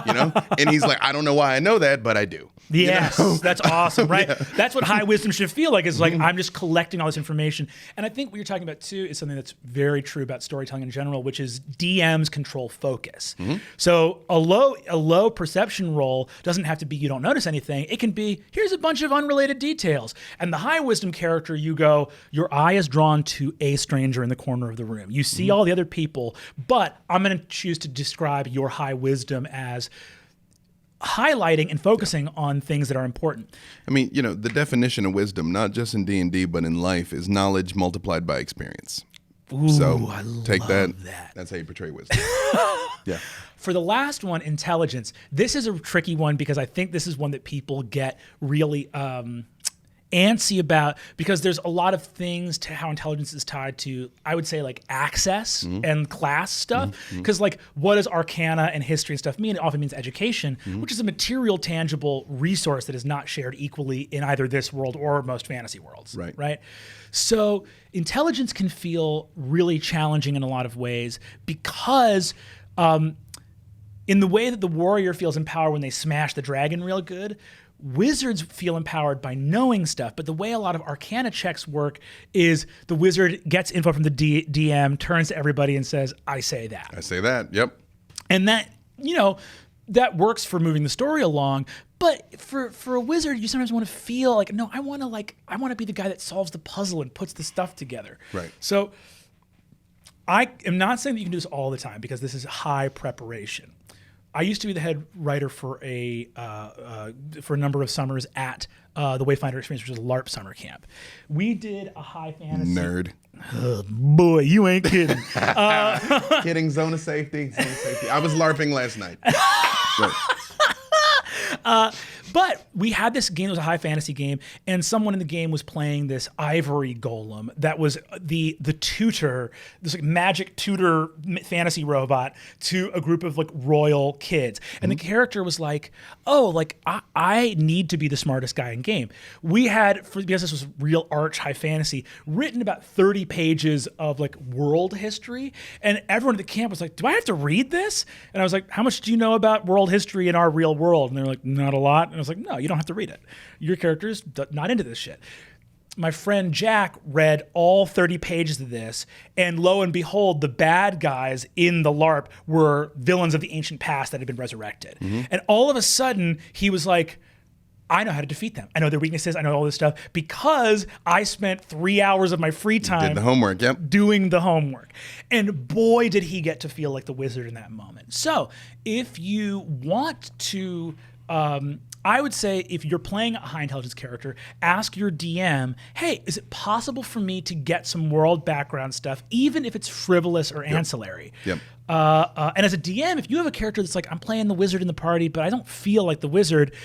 You know? And he's like, I don't know why I know that, but I do. Yes, that's awesome, right? Yeah. That's what high wisdom should feel like. Is like I'm just collecting all this information, and I think what you're talking about too is something that's very true about storytelling in general, which is DMs control focus. So a low perception roll doesn't have to be you don't notice anything. It can be here's a bunch of unrelated details, and the high wisdom character you go your eye is drawn to a stranger in the corner of the room. You see all the other people, but I'm going to choose to describe your high wisdom as highlighting and focusing on things that are important. I mean, the definition of wisdom, not just in D&D, but in life, is knowledge multiplied by experience. Ooh, so I take love that. That's how you portray wisdom. Yeah. For the last one, intelligence, this is a tricky one because I think this is one that people get really antsy about, because there's a lot of things to how intelligence is tied to, I would say, like access and class stuff. Because like, what does arcana and history and stuff mean? It often means education, which is a material, tangible resource that is not shared equally in either this world or most fantasy worlds. Right. So intelligence can feel really challenging in a lot of ways because in the way that the warrior feels empowered when they smash the dragon real good, wizards feel empowered by knowing stuff. But the way a lot of arcana checks work is the wizard gets info from the DM, turns to everybody and says, I say that. I say that, yep. And that, that works for moving the story along. But for a wizard, you sometimes want to feel like, no, I want to be the guy that solves the puzzle and puts the stuff together. Right. So I am not saying that you can do this all the time because this is high preparation. I used to be the head writer for a number of summers at the Wayfinder Experience, which is a LARP summer camp. We did a high fantasy. Nerd. Oh, boy, you ain't kidding. Kidding. Zone of safety. I was LARPing last night. Right. But we had this game, it was a high fantasy game, and someone in the game was playing this ivory golem that was the tutor, this like magic tutor fantasy robot to a group of like royal kids. And the character was like, oh, like I need to be the smartest guy in game. We had, because this was real arch high fantasy, written about 30 pages of like world history. And everyone at the camp was like, do I have to read this? And I was like, how much do you know about world history in our real world? And they're like, not a lot. And I was like, no, you don't have to read it. Your character's not into this shit. My friend Jack read all 30 pages of this, and lo and behold, the bad guys in the LARP were villains of the ancient past that had been resurrected. And all of a sudden, he was like, I know how to defeat them. I know their weaknesses. I know all this stuff because I spent 3 hours of my free time Did the homework, yep. doing the homework. And boy, did he get to feel like the wizard in that moment. So if you want to... I would say if you're playing a high intelligence character, ask your DM, hey, is it possible for me to get some world background stuff, even if it's frivolous or ancillary? Yep. And as a DM, if you have a character that's like, I'm playing the wizard in the party, but I don't feel like the wizard,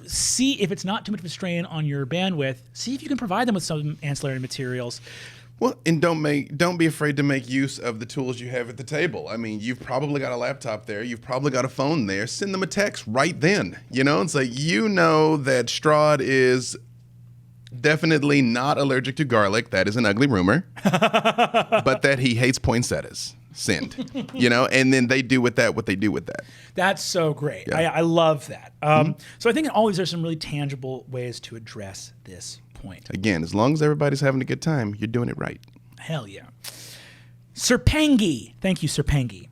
see if it's not too much of a strain on your bandwidth. See if you can provide them with some ancillary materials. Well, and don't be afraid to make use of the tools you have at the table. I mean, you've probably got a laptop there. You've probably got a phone there. Send them a text right then. It's like, that Strahd is definitely not allergic to garlic. That is an ugly rumor. But that he hates poinsettias. Send. And then they do with that what they do with that. That's so great. Yeah. I love that. So I think in all these, there's some really tangible ways to address this point. Again, as long as everybody's having a good time, you're doing it right. Hell yeah. Serpengi. Thank you, Serpengi.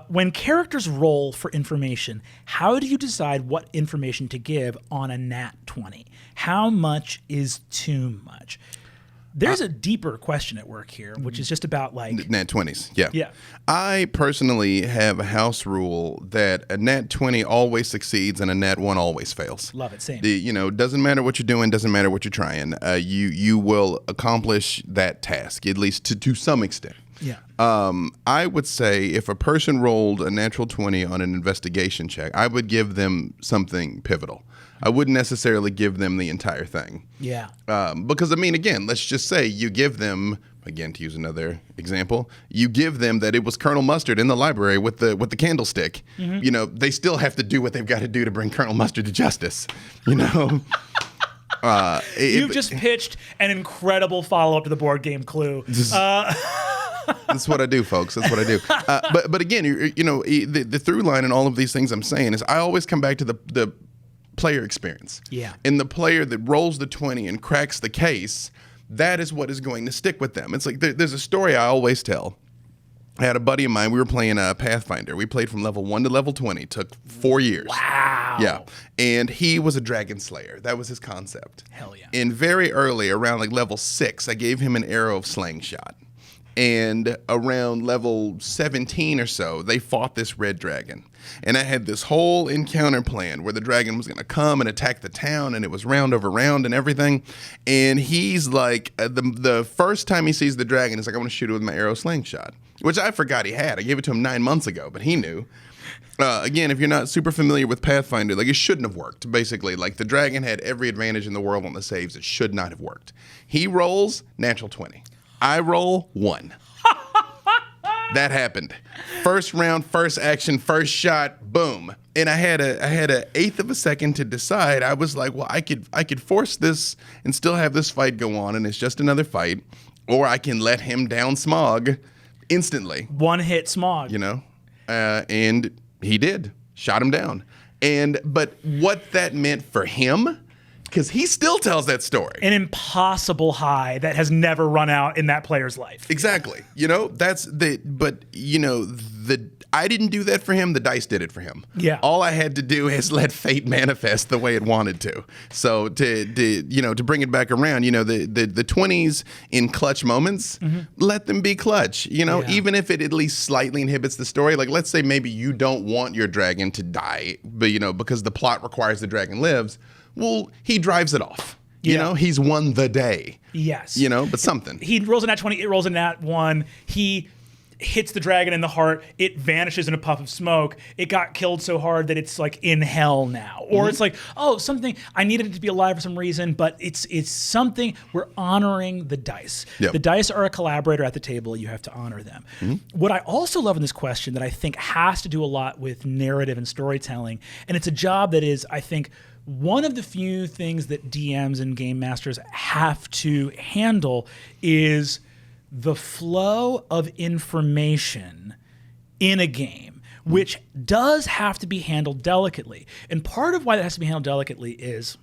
When characters roll for information, how do you decide what information to give on a nat 20? How much is too much? There's a deeper question at work here, which is just about like... Nat 20s, yeah. Yeah. I personally have a house rule that a nat 20 always succeeds and a nat 1 always fails. Love it, same. Doesn't matter what you're doing, doesn't matter what you're trying. You will accomplish that task, at least to some extent. Yeah. I would say if a person rolled a natural 20 on an investigation check, I would give them something pivotal. I wouldn't necessarily give them the entire thing. Yeah. Because, again, let's just say you give them, again, to use another example, you give them that it was Colonel Mustard in the library with the candlestick. They still have to do what they've got to do to bring Colonel Mustard to justice. You've just pitched an incredible follow-up to the board game Clue. That's what I do, folks. That's what I do. But again, the through line in all of these things I'm saying is I always come back to the player experience. Yeah. And the player that rolls the 20 and cracks the case, that is what is going to stick with them. It's like there's a story I always tell. I had a buddy of mine, we were playing Pathfinder. We played from level 1 to level 20. Took 4 years. Wow. Yeah. And he was a dragon slayer. That was his concept. Hell yeah. And very early, around like level 6, I gave him an arrow of slaying shot. And around level 17 or so, they fought this red dragon. And I had this whole encounter plan where the dragon was going to come and attack the town, and it was round over round and everything. And he's like, the first time he sees the dragon, he's like, I want to shoot it with my arrow slaying shot, which I forgot he had. I gave it to him 9 months ago, but he knew. Again, if you're not super familiar with Pathfinder, like it shouldn't have worked, basically. Like the dragon had every advantage in the world on the saves. It should not have worked. He rolls natural 20. I roll 1. That happened. First round, first action, first shot, boom. And I had an eighth of a second to decide. I was like, well, I could force this and still have this fight go on, and it's just another fight, or I can let him down Smog instantly. One hit Smog. You know, and he did. Shot him down. But what that meant for him, because he still tells that story. An impossible high that has never run out in that player's life. Exactly. You know, I didn't do that for him. The dice did it for him. Yeah. All I had to do is let fate manifest the way it wanted to. So to bring it back around, the 20s in clutch moments, let them be clutch. Even if it at least slightly inhibits the story. Like, let's say maybe you don't want your dragon to die, but because the plot requires the dragon lives. Well, he drives it off. He's won the day. Yes. But something. He rolls a nat 20, it rolls a nat 1. He hits the dragon in the heart. It vanishes in a puff of smoke. It got killed so hard that it's like in hell now. Or it's like, something, I needed it to be alive for some reason, but it's something, we're honoring the dice. Yep. The dice are a collaborator at the table. You have to honor them. What I also love in this question that I think has to do a lot with narrative and storytelling, and it's a job that is, I think, one of the few things that DMs and game masters have to handle is the flow of information in a game, which does have to be handled delicately. And part of why that has to be handled delicately is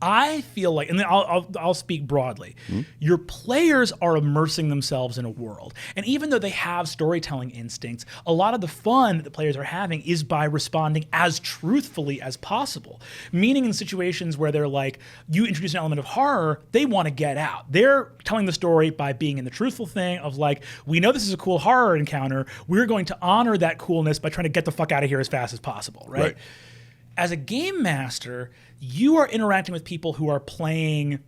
I feel like, and then I'll speak broadly, your players are immersing themselves in a world. And even though they have storytelling instincts, a lot of the fun that the players are having is by responding as truthfully as possible. Meaning in situations where they're like, you introduce an element of horror, they want to get out. They're telling the story by being in the truthful thing of like, we know this is a cool horror encounter, we're going to honor that coolness by trying to get the fuck out of here as fast as possible, right? As a game master, you are interacting with people who are playing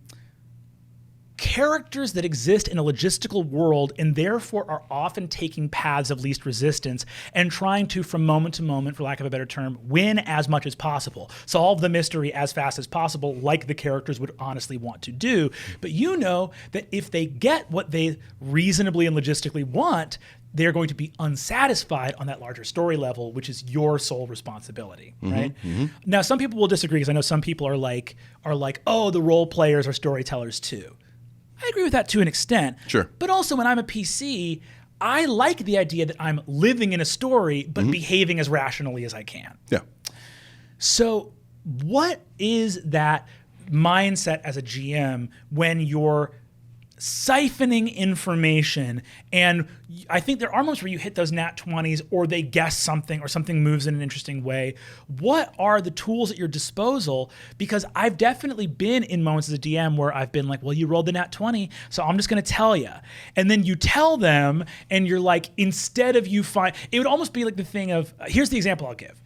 characters that exist in a logistical world and therefore are often taking paths of least resistance and trying to, from moment to moment, for lack of a better term, win as much as possible. Solve the mystery as fast as possible, like the characters would honestly want to do. But you know that if they get what they reasonably and logistically want, they're going to be unsatisfied on that larger story level, which is your sole responsibility, right? Now, some people will disagree because I know some people are like, oh, the role players are storytellers too. I agree with that to an extent. Sure. But also when I'm a PC, I like the idea that I'm living in a story, but behaving as rationally as I can. Yeah. So what is that mindset as a GM when you're siphoning information? And I think there are moments where you hit those nat 20s or they guess something or something moves in an interesting way. What are the tools at your disposal? Because I've definitely been in moments as a DM where I've been like, well, you rolled the nat 20, so I'm just going to tell you. And then you tell them and you're like, instead of you find, it would almost be like the thing of, here's the example I'll give.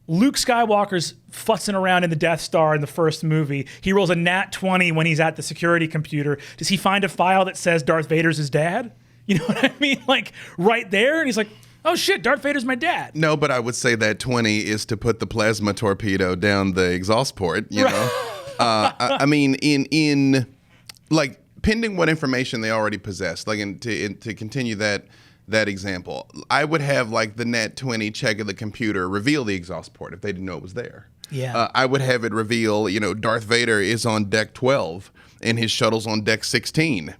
Luke Skywalker's futzing around in the Death Star in the first movie. He rolls a nat 20 when he's at the security computer. Does he find a file that says Darth Vader's his dad? You know what I mean? Like right there. And he's like, oh shit, Darth Vader's my dad. No, but I would say that 20 is to put the plasma torpedo down the exhaust port, you know? I mean, in like pending what information they already possess, like to continue that example, I would have like the nat 20 check of the computer reveal the exhaust port if they didn't know it was there. Yeah. I would have it reveal, Darth Vader is on deck 12 and his shuttle's on deck 16,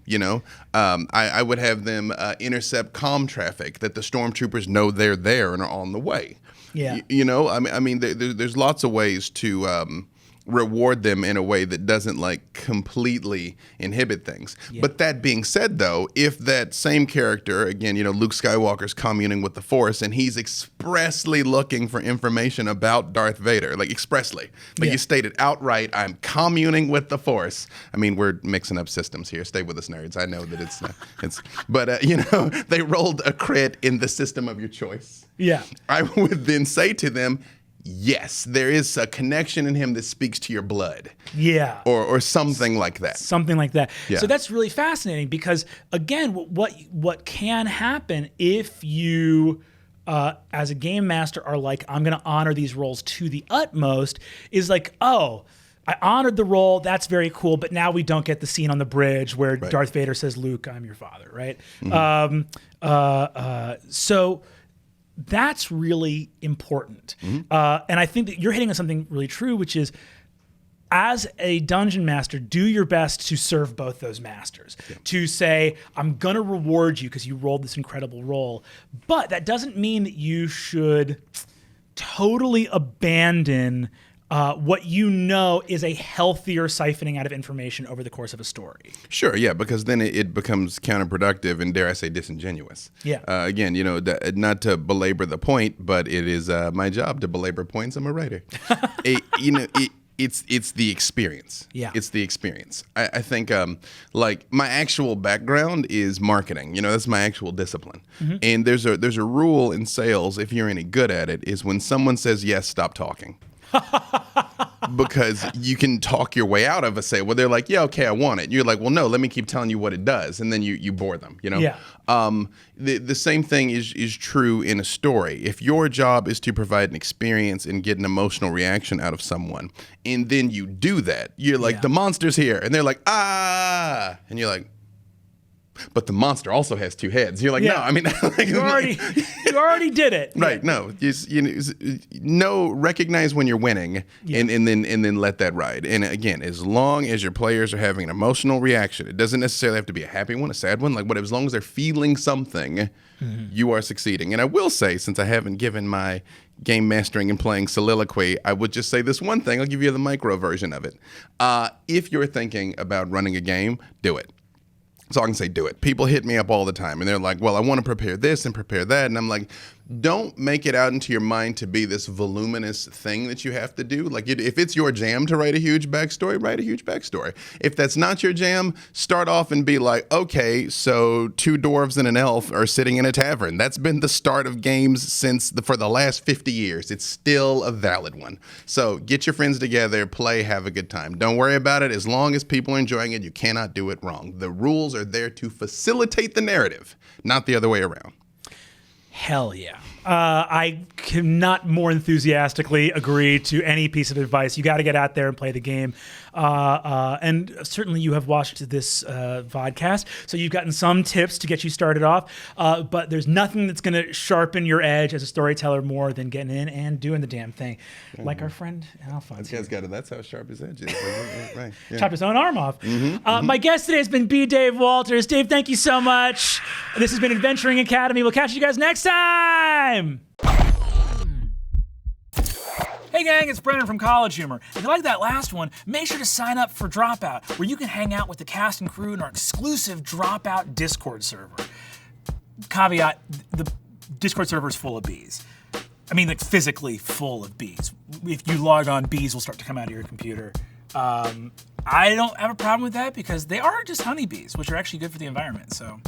I would have them intercept comm traffic that the stormtroopers know they're there and are on the way. Yeah. You know, I mean, there's lots of ways to reward them in a way that doesn't like completely inhibit things. Yeah. But that being said, though, if that same character, again, you know, Luke Skywalker's communing with the Force and he's expressly looking for information about Darth Vader, like expressly, like you stated outright, I'm communing with the Force. I mean, we're mixing up systems here. Stay with us, nerds. I know that but you know, they rolled a crit in the system of your choice. Yeah. I would then say to them, yes, there is a connection in him that speaks to your blood. Yeah. Or something like that. Something like that. Yeah. So that's really fascinating because, again, what can happen if you, as a game master, are like, I'm going to honor these roles to the utmost, is like, oh, I honored the role. That's very cool. But now we don't get the scene on the bridge where Darth Vader says, Luke, I'm your father, right? Mm-hmm. So that's really important. Mm-hmm. And I think that you're hitting on something really true, which is, as a dungeon master, do your best to serve both those masters. Yeah. To say, I'm going to reward you because you rolled this incredible roll. But that doesn't mean that you should totally abandon what you know is a healthier siphoning out of information over the course of a story. Sure, yeah, because then it becomes counterproductive and, dare I say, disingenuous. Yeah. Again, you know, not to belabor the point, but it is my job to belabor points. I'm a writer. It's the experience. Yeah. It's the experience. I think like my actual background is marketing. You know, that's my actual discipline. Mm-hmm. And there's a rule in sales, if you're any good at it, is when someone says yes, stop talking. Because you can talk your way out of a sale. Well, they're like, yeah, okay, I want it. And you're like, well, no, let me keep telling you what it does. And then you bore them, you know? Yeah. The same thing is true in a story. If your job is to provide an experience and get an emotional reaction out of someone, and then you do that, you're like, the monster's here. And they're like, ah. And you're like, but the monster also has two heads. You're like, no, I mean, like, you already did it. Right? No, recognize when you're winning, and then let that ride. And again, as long as your players are having an emotional reaction, it doesn't necessarily have to be a happy one, a sad one. Like, as long as they're feeling something, you are succeeding. And I will say, since I haven't given my game mastering and playing soliloquy, I would just say this one thing. I'll give you the micro version of it. If you're thinking about running a game, do it. So I can say do it. People hit me up all the time and they're like, well, I want to prepare this and prepare that. And I'm like, don't make it out into your mind to be this voluminous thing that you have to do. Like, if it's your jam to write a huge backstory, write a huge backstory. If that's not your jam, start off and be like, okay, so 2 dwarves and an elf are sitting in a tavern. That's been the start of games for the last 50 years. It's still a valid one. So get your friends together, play, have a good time. Don't worry about it. As long as people are enjoying it, you cannot do it wrong. The rules are there to facilitate the narrative, not the other way around. Hell yeah. I cannot more enthusiastically agree to any piece of advice. You got to get out there and play the game. And certainly you have watched this vodcast, so you've gotten some tips to get you started off. But there's nothing that's going to sharpen your edge as a storyteller more than getting in and doing the damn thing. Mm-hmm. Like our friend Alphonse. That's how sharp his edge is. Right. Yeah. Chopped his own arm off. Mm-hmm. My guest today has been B. Dave Walters. Dave, thank you so much. This has been Adventuring Academy. We'll catch you guys next time. Hey gang, it's Brennan from CollegeHumor. If you like that last one, make sure to sign up for Dropout, where you can hang out with the cast and crew in our exclusive Dropout Discord server. Caveat, the Discord server is full of bees. I mean, like physically full of bees. If you log on, bees will start to come out of your computer. I don't have a problem with that because they are just honeybees, which are actually good for the environment, so